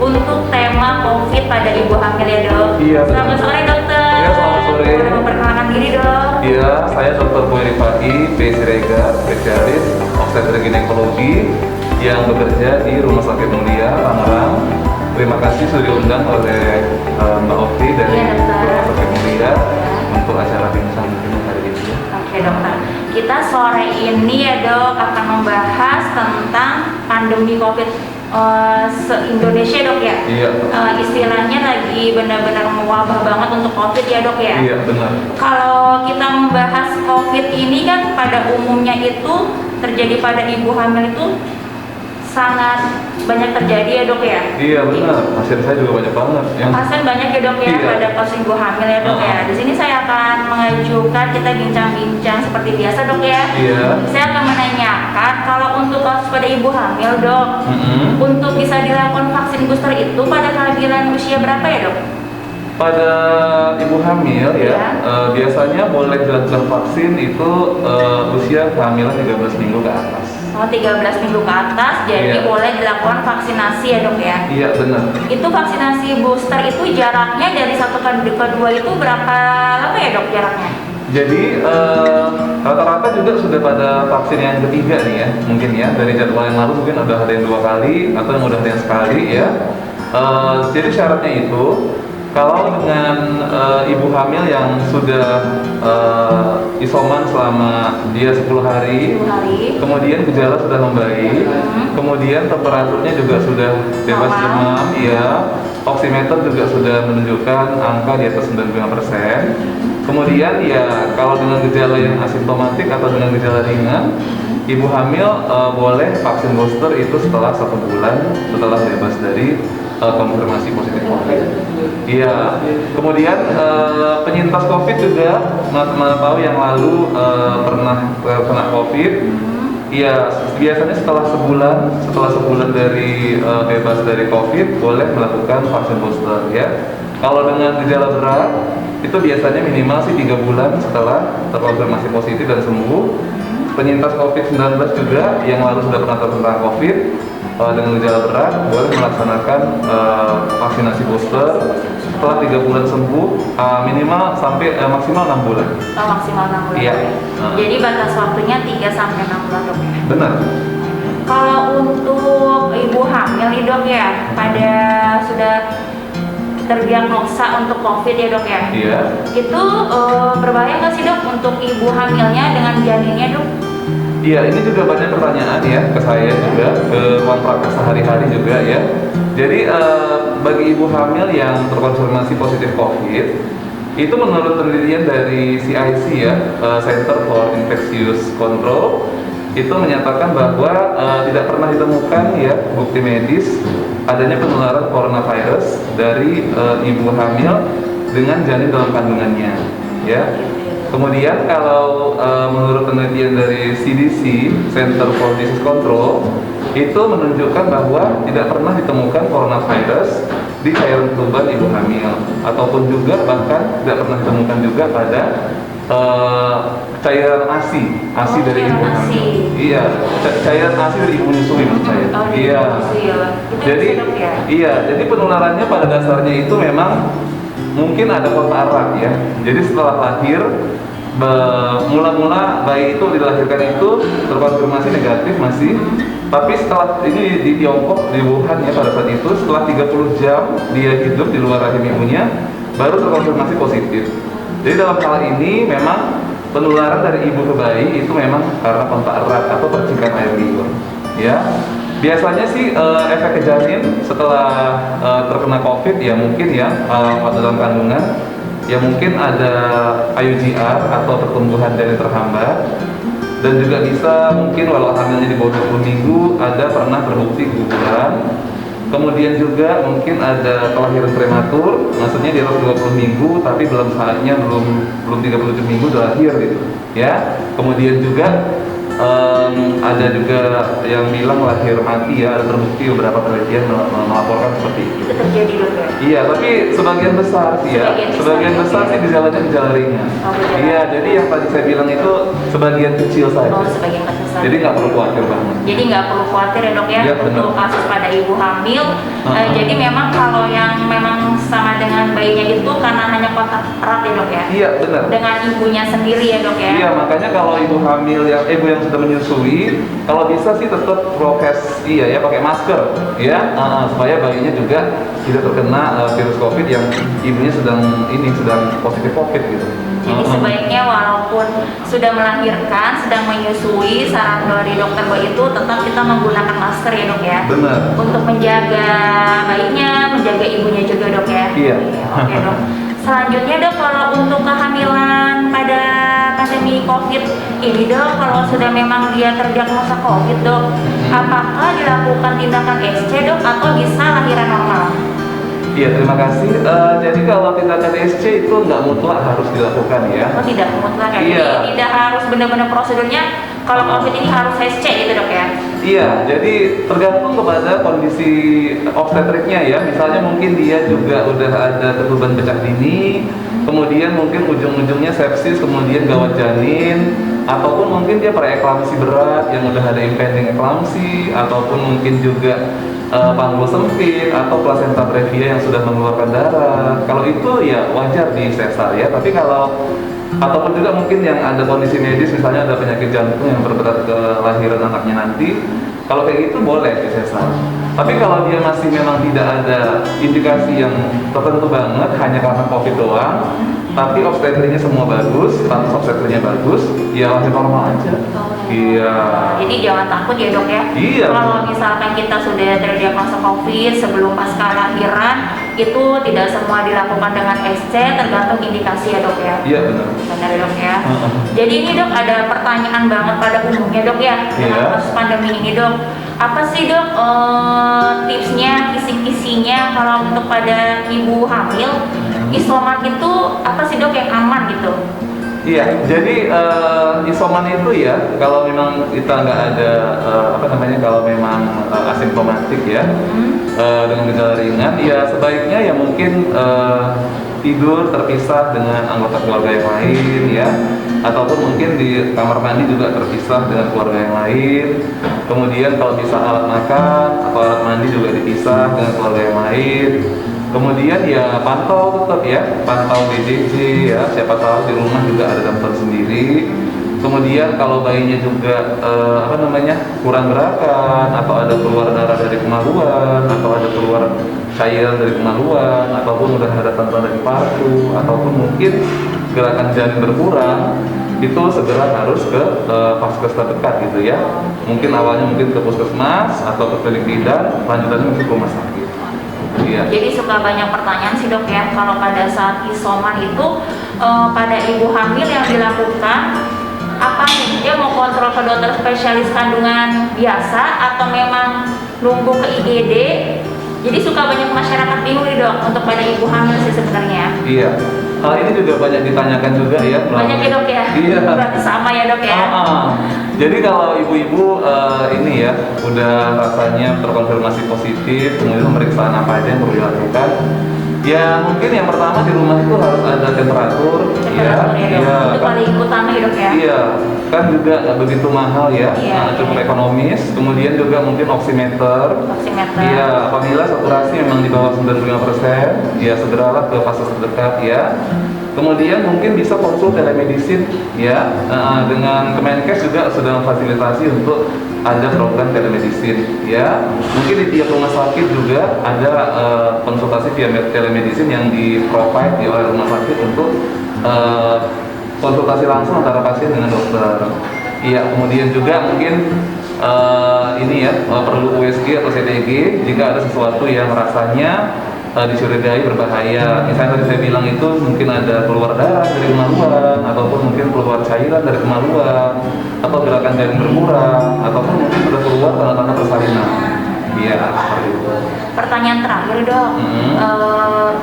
untuk tema COVID pada ibu hamil ya dok. Iya, betul. Selamat sore dokter. Iya, selamat sore. Boleh memperkenalkan diri dok? Iya, saya Dr. Boy Rifai, PhD Siregar, spesialis obstetrik ginekologi yang bekerja di Rumah Sakit Mulia, Tangerang. Terima kasih sudah diundang oleh Mbak Okti dari Iya, dokter. Rumah Sakit Mulia untuk acara bincang hari ini. Oke dokter, kita sore ini ya dok akan membahas tentang pandemi COVID se-Indonesia dok ya. Iya. Istilahnya lagi benar-benar mewabah banget untuk COVID ya dok ya. Iya, benar. Kalau kita membahas COVID ini kan pada umumnya itu terjadi pada ibu hamil itu sangat banyak terjadi ya dok ya. Iya, benar. Pasien saya juga banyak banget. Pasien banyak ya dok ya. Iya. Pada pos ibu hamil ya dok ya. Di sini saya akan mengajukan kita bincang-bincang seperti biasa dok ya. Iya. Saya akan menanyakan kalau untuk kasus pada ibu hamil dok, Mm-mm. untuk bisa dilakukan vaksin booster itu pada kehamilan usia berapa ya dok? Pada ibu hamil ya, Iya. Biasanya boleh dilakukan vaksin itu usia kehamilan 13 minggu ke atas. Oh 13 minggu ke atas, jadi Iya. boleh dilakukan vaksinasi ya dok ya. Iya, benar. Itu vaksinasi booster itu jaraknya dari satu ke kedua itu berapa lama ya dok jaraknya? Jadi rata-rata juga sudah pada vaksin yang ketiga nih ya, mungkin ya dari jadwal yang lalu mungkin udah ada yang 2 kali atau yang udah ada yang sekali ya. Jadi syaratnya itu kalau dengan ibu hamil yang sudah isoman selama dia 10 hari, 10 hari. kemudian gejala sudah membaik, kemudian temperaturnya juga sudah bebas Normal. demam, ya, oximeter juga sudah menunjukkan angka di atas 95%. Kemudian ya kalau dengan gejala yang asimptomatik atau dengan gejala ringan, ibu hamil boleh vaksin booster itu setelah 1 bulan setelah bebas dari konfirmasi positif COVID. Iya. Kemudian penyintas COVID juga, mana tahu yang lalu pernah kena COVID. Iya, biasanya setelah sebulan dari bebas dari COVID boleh melakukan vaksin booster ya. Kalau dengan gejala berat itu biasanya minimal sih 3 bulan setelah terkonfirmasi positif dan sembuh. Penyintas COVID-19 juga yang lalu sudah pernah terkena COVID dengan gejala berat boleh melaksanakan vaksinasi booster setelah 3 bulan sembuh, minimal sampai maksimal 6 bulan. Oh, maksimal 6 bulan. Iya. Jadi batas waktunya 3 sampai 6 bulan dok ya. Benar. Kalau untuk ibu hamil nih dok ya, pada sudah terdiagnosa untuk COVID ya dok ya. Iya. Itu berbahaya nggak sih dok untuk ibu hamilnya dengan janinnya dok? Iya, ini juga banyak pertanyaan ya ke saya juga, ke ruang praktek sehari-hari juga ya. Jadi bagi ibu hamil yang terkonfirmasi positif COVID, itu menurut penelitian dari CIC ya, Center for Infectious Control, itu menyatakan bahwa tidak pernah ditemukan ya bukti medis adanya penularan coronavirus dari ibu hamil dengan janin dalam kandungannya ya. Kemudian kalau menurut penelitian dari CDC, Center for Disease Control, itu menunjukkan bahwa tidak pernah ditemukan coronavirus di cairan ketuban ibu hamil, ataupun juga bahkan tidak pernah ditemukan juga pada cairan ASI dari ibu hamil. Iya, cairan ASI dari ibu menyusui maksud saya. Oh, Iya. Jadi, iya, jadi penularannya pada dasarnya itu memang mungkin ada kontak erat ya. Jadi setelah lahir, mula-mula bayi itu dilahirkan itu terkonfirmasi negatif masih, tapi setelah ini di Tiongkok, di Wuhan ya pada saat itu, setelah 30 jam dia hidup di luar rahim ibunya baru terkonfirmasi positif. Jadi dalam hal ini memang penularan dari ibu ke bayi itu memang karena kontak erat atau percikan air liur ya. Biasanya sih efek ke janin setelah terkena COVID ya mungkin ya waktu dalam kandungan ya mungkin ada IUGR atau pertumbuhan janin terhambat, dan juga bisa mungkin walau hamilnya di bawah 20 minggu ada pernah terbukti keguguran. Kemudian juga mungkin ada kelahiran prematur, maksudnya di atas 20 minggu tapi belum saatnya, belum 37 minggu udah lahir gitu ya. Kemudian juga ada juga yang bilang lahir mati ya, ada terbukti beberapa penelitian melaporkan seperti itu. Itu terjadi dok ya? Iya, tapi sebagian besar sih ya, sebagian besar sih gejalanya gejala ringan. Oh, gejala. Iya, jadi yang tadi saya bilang itu sebagian kecil saja. Oh, sebagian kecil bisa. Jadi nggak perlu khawatir banget. Jadi nggak perlu khawatir ya dok ya, Iya, untuk benar. kasus pada ibu hamil. Jadi memang kalau yang memang sama dengan bayinya itu karena hanya kontak erat ya dok ya, Iya benar. dengan ibunya sendiri ya dok ya. Iya, makanya kalau ibu hamil yang ibu yang sudah menyusui, kalau bisa sih tetap prokes, iya ya, pakai masker, ya, supaya bayinya juga tidak terkena virus COVID yang ibunya sedang positif COVID gitu. Jadi sebaiknya walaupun sudah melahirkan, sedang menyusui, saran dari dokter bahwa itu tetap kita menggunakan masker ya dok ya. Benar. Untuk menjaga bayinya, menjaga ibunya juga dok ya. Iya. Oke dok. Selanjutnya dok, kalau untuk kehamilan pada pandemi COVID ini dok, kalau sudah memang dia terdiagnosa COVID dok, apakah dilakukan tindakan SC dok atau bisa lahiran normal? Iya, terima kasih. Jadi kalau tindakan SC itu nggak mutlak harus dilakukan ya. Oh tidak mutlak ya? Iya. Jadi tidak harus benar-benar prosedurnya kalau COVID ini harus SC gitu dok ya? Iya, jadi tergantung kepada kondisi obstetriknya ya. Misalnya mungkin dia juga udah ada ketuban pecah dini, kemudian mungkin ujung-ujungnya sepsis, kemudian gawat janin, ataupun mungkin dia preeklamsi berat yang udah ada impending eklamsi, ataupun mungkin juga panggul sempit atau plasenta previa yang sudah mengeluarkan darah. Kalau itu ya wajar di sesar ya. Tapi kalau ataupun juga mungkin yang ada kondisi medis, misalnya ada penyakit jantung yang berberat ke lahiran anaknya nanti, kalau kayak gitu boleh di sesar. Tapi kalau dia masih memang tidak ada indikasi yang tertentu banget, hanya karena COVID doang, tapi obstetrinya semua bagus, status obstetrinya bagus, ya lahir normal aja. Iya. Jadi jangan takut ya dok ya. Iya. Kalau misalkan kita sudah terdiagnosa COVID sebelum pasca lahiran, itu tidak semua dilakukan dengan SC, tergantung indikasi ya dok ya. Iya benar. Benar ya dok ya. Jadi ini dok ada pertanyaan banget pada umumnya dok ya, dengan Iya. kasus pandemi ini dok. Apa sih dok tipsnya, kisi-kisinya kalau untuk pada ibu hamil, isoman itu apa sih dok yang aman gitu? Iya, jadi isoman itu ya, kalau memang kita nggak ada kalau memang asimptomatik ya, dengan gejala ringan, ya sebaiknya ya mungkin tidur terpisah dengan anggota keluarga yang lain ya, ataupun mungkin di kamar mandi juga terpisah dengan keluarga yang lain. Kemudian kalau bisa alat makan atau alat mandi juga dipisah dengan keluarga yang lain. Kemudian ya pantau tetap ya, pantau BCG ya, siapa tahu di rumah juga ada dokter sendiri. Kemudian kalau bayinya juga kurang gerakan, atau ada keluar darah dari kemaluan, atau ada keluar cairan dari kemaluan, ataupun udah ada tanda dari paru, ataupun mungkin gerakan janin berkurang, itu segera harus ke vaskes terdekat gitu ya. Mungkin awalnya mungkin ke puskesmas atau ke klinik bidan, lanjutannya mungkin ke rumah sakit. Iya. Jadi suka banyak pertanyaan sih dok ya, kalau pada saat isoman itu pada ibu hamil yang dilakukan apa nih? Dia mau kontrol ke dokter spesialis kandungan biasa atau memang nunggu ke IGD? Jadi suka banyak masyarakat bingung nih dok untuk pada ibu hamil sih sebenarnya. Iya. Hal ini juga banyak ditanyakan juga ya. Banyak ya dok ya? Iya. Berarti sama ya dok ya? Jadi kalau ibu-ibu ini ya udah rasanya terkonfirmasi positif, kemudian pemeriksaan apa aja yang perlu dilakukan, ya mungkin yang pertama di rumah itu harus ada temperatur, ya, Itu paling utama ya dok ya? Iya, kan juga nggak begitu mahal ya, Iya, cukup iya. ekonomis. Kemudian juga mungkin oximeter. Oximeter. Iya, apabila saturasi memang di bawah 95%, ya segeralah ke fase terdekat ya. Kemudian mungkin bisa konsul telemedicine ya, dengan Kemenkes juga sudah memfasilitasi untuk ada program telemedicine ya. Mungkin di tiap rumah sakit juga ada konsultasi via telemedicine yang di-provide oleh rumah sakit untuk konsultasi langsung antara pasien dengan dokter. Iya, kemudian juga mungkin perlu USG atau CTG jika ada sesuatu yang rasanya dicurigai berbahaya. Misalnya tadi saya bilang itu mungkin ada keluar darah dari kemaluan, ataupun mungkin keluar cairan dari kemaluan, atau gerakan janin berkurang, ataupun mungkin sudah keluar tanda-tanda persalinan. Iya, seperti itu. Pertanyaan terakhir dok,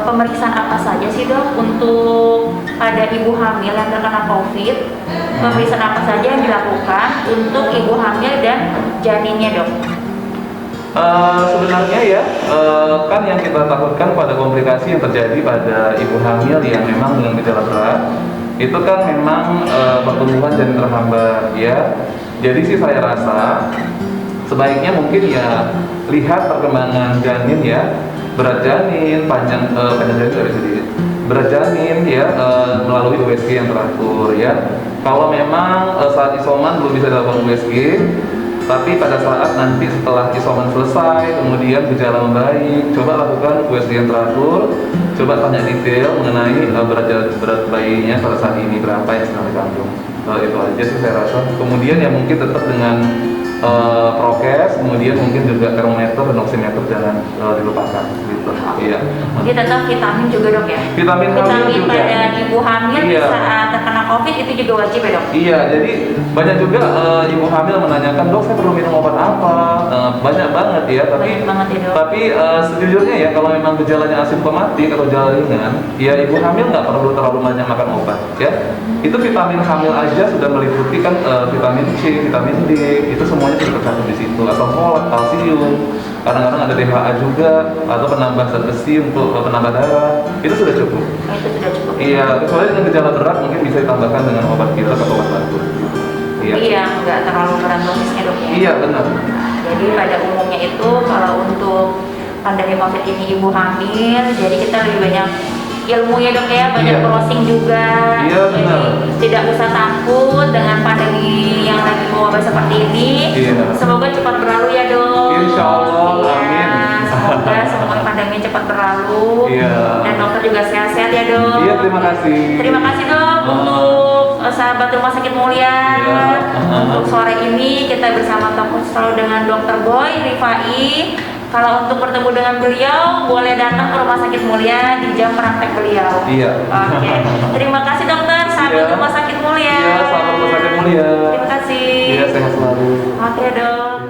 pemeriksaan apa saja sih dok untuk pada ibu hamil yang terkena COVID? Pemeriksaan apa saja yang dilakukan untuk ibu hamil dan janinnya dok? Sebenarnya ya, kan yang kita takutkan pada komplikasi yang terjadi pada ibu hamil yang memang dengan gejala berat, itu kan memang pertumbuhan janin terhambat ya. Jadi sih saya rasa sebaiknya mungkin ya lihat perkembangan janin ya, berat janin, panjang janin dari sedikit, berat janin ya melalui USG yang teratur ya. Kalau memang saat isoman belum bisa dilakukan USG, tapi pada saat nanti setelah isoman selesai, kemudian gejala membaik, coba lakukan USG yang teratur, coba tanya detail mengenai berat bayinya pada saat ini berapa yang sedang dikandung. Itu aja sih saya rasa. Kemudian ya mungkin tetap dengan prokes, kemudian mungkin juga termometer dan oximeter jangan dilupakan gitu. Iya. Jadi tetap vitamin juga dok ya? Vitamin juga. Pada ibu hamil Iya. saat terkena COVID itu juga wajib ya dok? Iya, jadi banyak juga ibu hamil menanyakan, dok saya perlu minum obat apa? Banyak banget ya, Banyak banget ya, dok. tapi sejujurnya ya kalau memang gejalanya asimptomatik atau gejala ringan, ya ibu hamil nggak perlu terlalu banyak makan obat ya. Itu vitamin hamil aja sudah meliputi kan vitamin C, vitamin D, itu semuanya sudah tercantum di situ. Asam folat, kalsium, kadang-kadang ada DHA juga atau penambah zat besi untuk penambah darah, itu sudah cukup. Itu sudah cukup. Iya, kecuali dengan gejala berat mungkin bisa ditambahkan dengan obat kilat atau obat batuk. Iya. Iya, nggak terlalu berat dosisnya dok ya? Iya benar. Jadi pada umumnya itu kalau untuk pandemi COVID ini ibu hamil, jadi kita lebih banyak ilmunya dok ya, banyak Iya. browsing juga. Iya, benar. Jadi tidak usah takut dengan pandemi yang lagi mewabah seperti ini. Iya. Semoga cepat berlalu ya dok. Insya Allah, Iya, amin. semoga semua pandemi cepat berlalu. Iya. Dan dokter juga sehat-sehat ya dok. Iya, terima kasih. Terima kasih dok untuk sahabat Rumah Sakit Mulia. Iya. Untuk sore ini kita bersama Topus selalu dengan Dr. Boy Rifai. Kalau untuk bertemu dengan beliau boleh datang ke Rumah Sakit Mulia di jam praktek beliau. Iya. Oke. Terima kasih dokter, sahabat Iya. Rumah Sakit Mulia. Iya, selamat Rumah Sakit Mulia. Terima kasih. Iya, sehat selalu. Oke dok.